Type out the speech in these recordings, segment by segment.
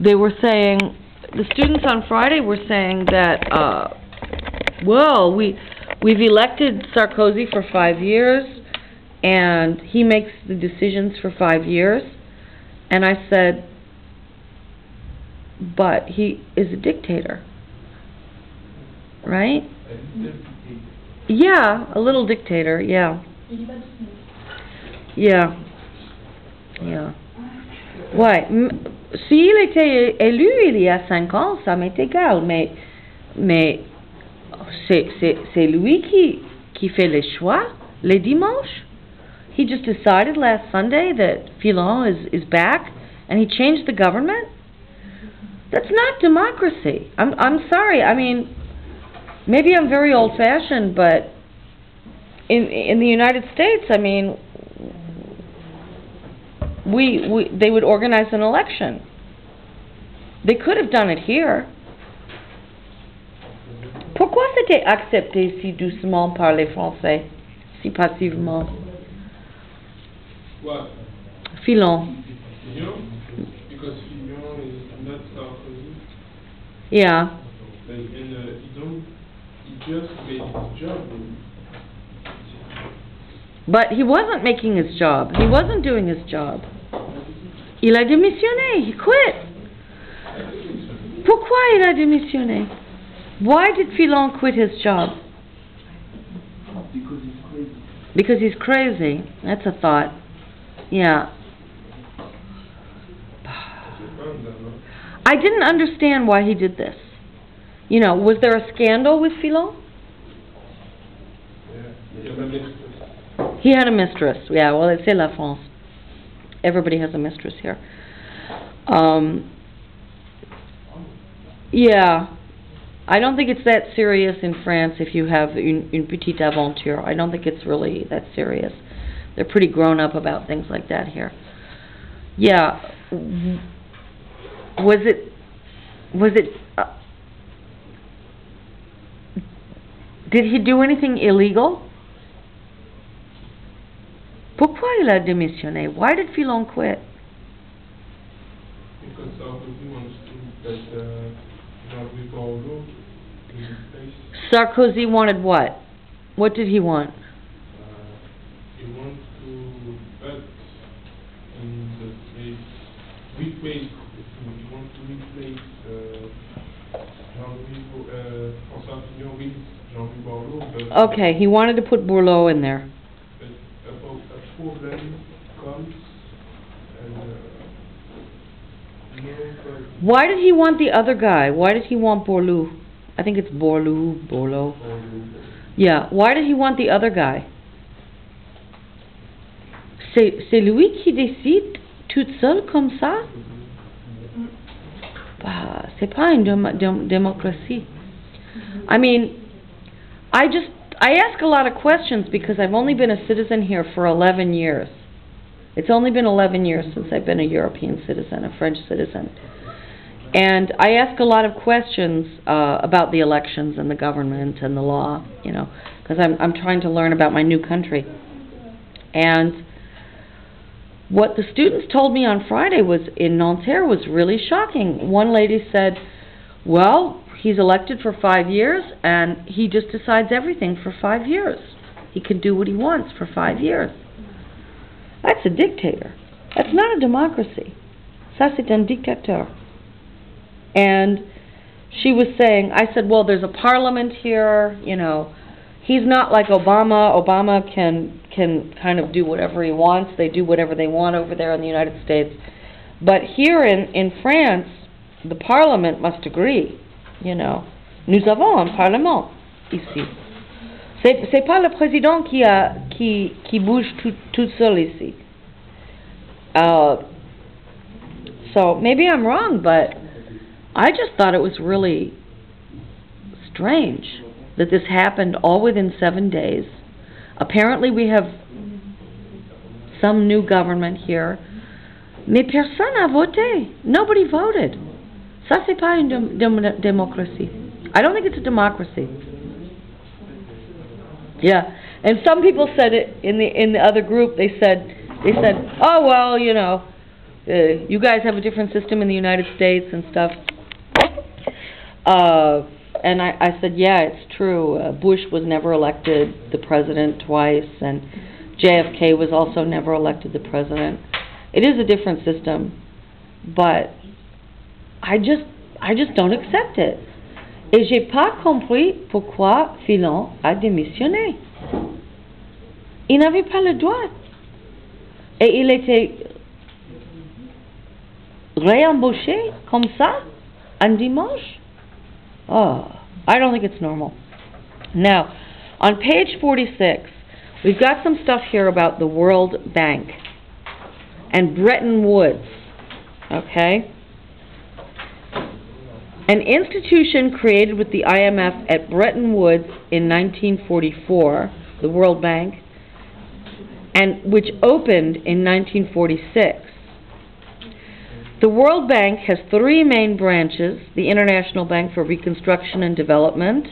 they were saying, the students on Friday were saying that, well, we've elected Sarkozy for 5 years, and he makes the decisions for 5 years. And I said, but he is a dictator, right? Yeah, a little dictator, yeah. Yeah. Yeah. Ouais. S'il était élu il y a 5 ans, ça m'est égal, mais c'est lui qui fait les choix les dimanches. He just decided last Sunday that Fillon is back, and he changed the government. That's not democracy. I'm sorry. I mean, maybe I'm very old-fashioned, but in the United States, I mean, they would organize an election. They could have done it here. Pourquoi c'était accepté si doucement par les Français, si passivement? What? Fillon. Fillon? Because Fillon is not Sarkozy. Yeah. And he just made his job. But he wasn't making his job. He wasn't doing his job. Il a démissionné. He quit. Pourquoi il a démissionné? Why did Fillon quit his job? Because he's crazy. Because he's crazy. That's a thought. Yeah. I didn't understand why he did this. You know, was there a scandal with Fillon? He had a mistress. Yeah, well, c'est la France. Everybody has a mistress here. Yeah. I don't think it's that serious in France if you have une petite aventure. I don't think it's really that serious. They're pretty grown up about things like that here. Yeah. Was it did he do anything illegal? Pourquoi il a démissionné? Why did Fillon quit? Because Sarkozy wants to that Jean-Louis Borloo in his place. Sarkozy wanted what? What did he want? He wants to put in the place, replace, he wants to replace Jean-Louis François Fillon with Jean-Louis Borloo. Okay, he wanted to put Bourleau in there. A problem comes and Why did he want the other guy? Why did he want Bourleau? I think it's Bourleau. Yeah, why did he want the other guy? C'est lui qui décide tout seul comme ça? Bah, c'est pas une démocratie. I mean, I ask a lot of questions because I've only been a citizen here for 11 years. It's only been 11 years since I've been a European citizen, a French citizen. And I ask a lot of questions about the elections and the government and the law, you know, because I'm trying to learn about my new country. And what the students told me on Friday was in Nanterre was really shocking. One lady said, well, he's elected for 5 years and he just decides everything for 5 years. He can do what he wants for 5 years. That's a dictator. That's not a democracy. Ça c'est un dictateur. And she was saying, I said, well, there's a parliament here, you know. He's not like Obama. Obama can kind of do whatever he wants. They do whatever they want over there in the United States. But here in France, the parliament must agree, you know. Nous avons un parlement ici. C'est pas le président qui bouge tout seul ici. So maybe I'm wrong, but I just thought it was really strange that this happened all within 7 days. Apparently we have some new government here. Mais personne n'a voté. Nobody voted. Ça c'est pas une démocratie. I don't think it's a democracy. Yeah, and some people said it in the other group. They said, oh well, you know, you guys have a different system in the United States and stuff. And I said, yeah, it's true. Bush was never elected the president twice, and JFK was also never elected the president. It is a different system, but I just don't accept it. Et j'ai pas compris pourquoi Fillon a démissionné. Il n'avait pas le droit. Et il était réembauché comme ça un dimanche. Oh, I don't think it's normal. Now, on page 46, we've got some stuff here about the World Bank and Bretton Woods, okay? An institution created with the IMF at Bretton Woods in 1944, the World Bank, and which opened in 1946. The World Bank has three main branches: the International Bank for Reconstruction and Development,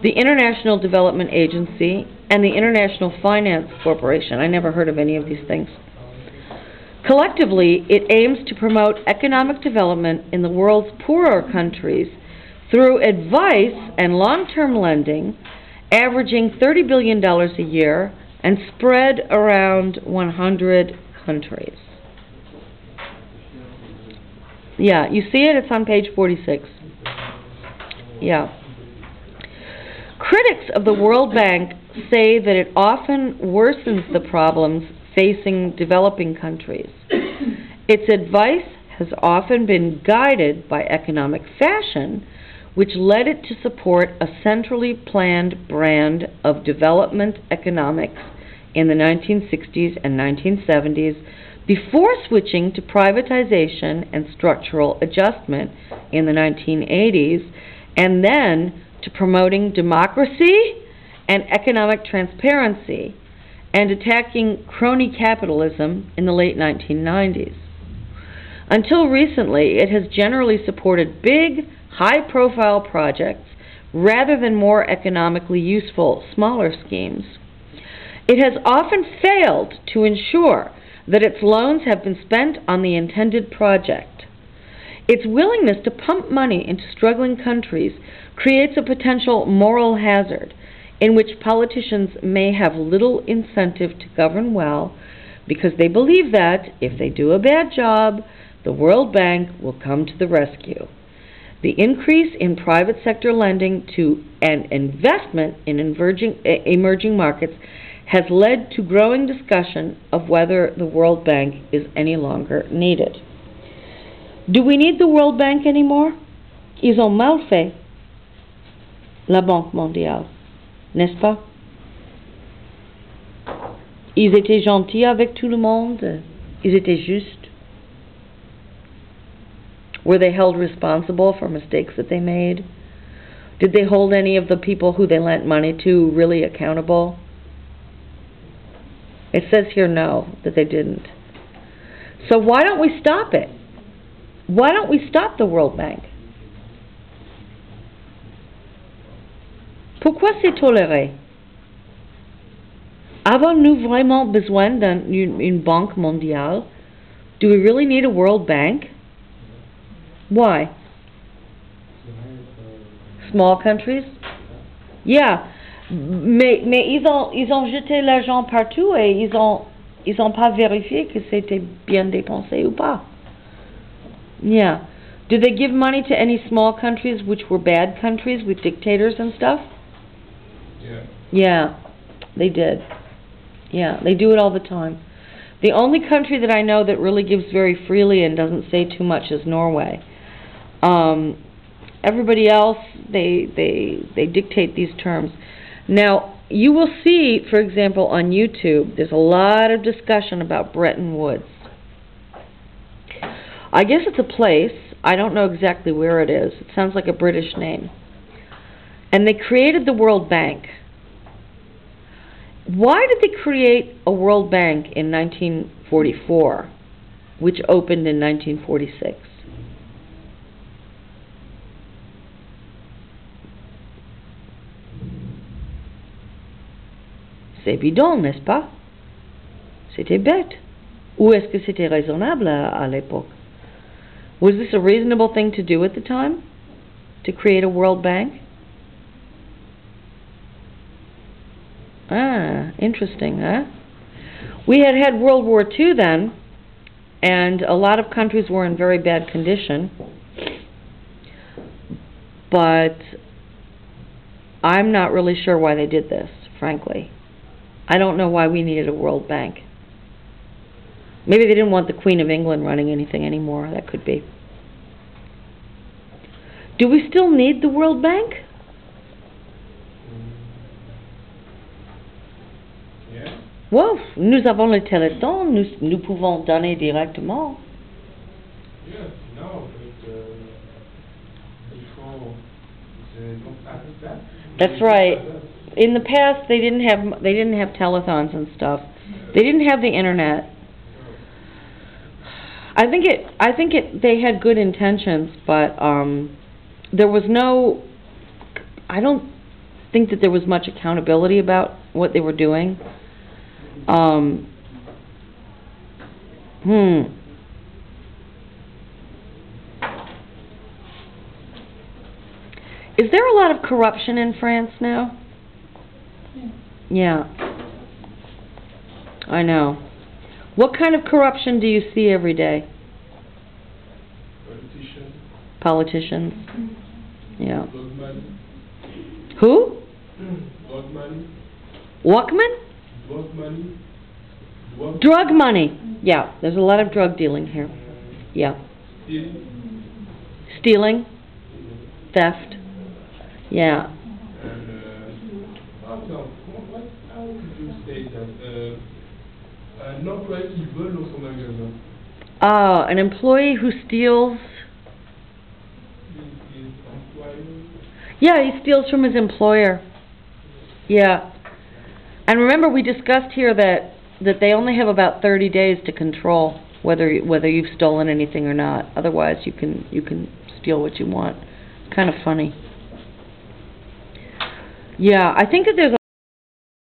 the International Development Agency, and the International Finance Corporation. I never heard of any of these things. Collectively, it aims to promote economic development in the world's poorer countries through advice and long-term lending, averaging $30 billion a year and spread around 100 countries. Yeah, you see it? It's on page 46. Yeah. Critics of the World Bank say that it often worsens the problems facing developing countries. Its advice has often been guided by economic fashion, which led it to support a centrally planned brand of development economics in the 1960s and 1970s, before switching to privatization and structural adjustment in the 1980s, and then to promoting democracy and economic transparency, and attacking crony capitalism in the late 1990s. Until recently, it has generally supported big, high-profile projects rather than more economically useful, smaller schemes. It has often failed to ensure that its loans have been spent on the intended project. Its willingness to pump money into struggling countries creates a potential moral hazard in which politicians may have little incentive to govern well, because they believe that, if they do a bad job, the World Bank will come to the rescue. The increase in private sector lending to and investment in emerging markets has led to growing discussion of whether the World Bank is any longer needed. Do we need the World Bank anymore? Ils ont mal fait, la Banque mondiale, n'est-ce pas? Ils étaient gentils avec tout le monde. Ils étaient justes. Were they held responsible for mistakes that they made? Did they hold any of the people who they lent money to really accountable? It says here no, that they didn't. So why don't we stop it? Why don't we stop the World Bank? Pourquoi c'est toléré? Avons-nous vraiment besoin d'une banque mondiale? Do we really need a World Bank? Why? Small countries? Yeah. Mais ils ont jeté l'argent partout et ils ont pas vérifié que c'était bien dépensé ou pas. Yeah. Did they give money to any small countries which were bad countries with dictators and stuff? Yeah. Yeah, they did. Yeah, they do it all the time. The only country that I know that really gives very freely and doesn't say too much is Norway. Everybody else, they dictate these terms. Now, you will see, for example, on YouTube, there's a lot of discussion about Bretton Woods. I guess it's a place. I don't know exactly where it is. It sounds like a British name. And they created the World Bank. Why did they create a World Bank in 1944, which opened in 1946? C'est bidon, n'est-ce pas? C'était bête. Ou est-ce que c'était raisonnable à l'époque? Was this a reasonable thing to do at the time? To create a World Bank? Ah, interesting, huh? We had had World War II then, and a lot of countries were in very bad condition. But I'm not really sure why they did this, frankly. I don't know why we needed a World Bank. Maybe they didn't want the Queen of England running anything anymore. That could be. Do we still need the World Bank? Yeah. Wow, nous avons le Téléthon, nous pouvons donner directement. Yes, no, but before they don't have that. That's right. In the past, they didn't have telethons and stuff. They didn't have the internet. I think they had good intentions, but there was no. I don't think that there was much accountability about what they were doing. Is there a lot of corruption in France now? Yeah. I know. What kind of corruption do you see every day? Politicians. Yeah. Drug money. Who? Drug money. Walkman? Drug money. Drug money. Yeah, there's a lot of drug dealing here. Yeah. Stealing. Theft. Yeah. And how would you say that? Un employé qui vole dans son magasin. An employee who steals. His employer. Yeah, he steals from his employer. Yeah. And remember, we discussed here that they only have about 30 days to control whether you've stolen anything or not. Otherwise, you can steal what you want. It's kind of funny. Yeah, I think that there's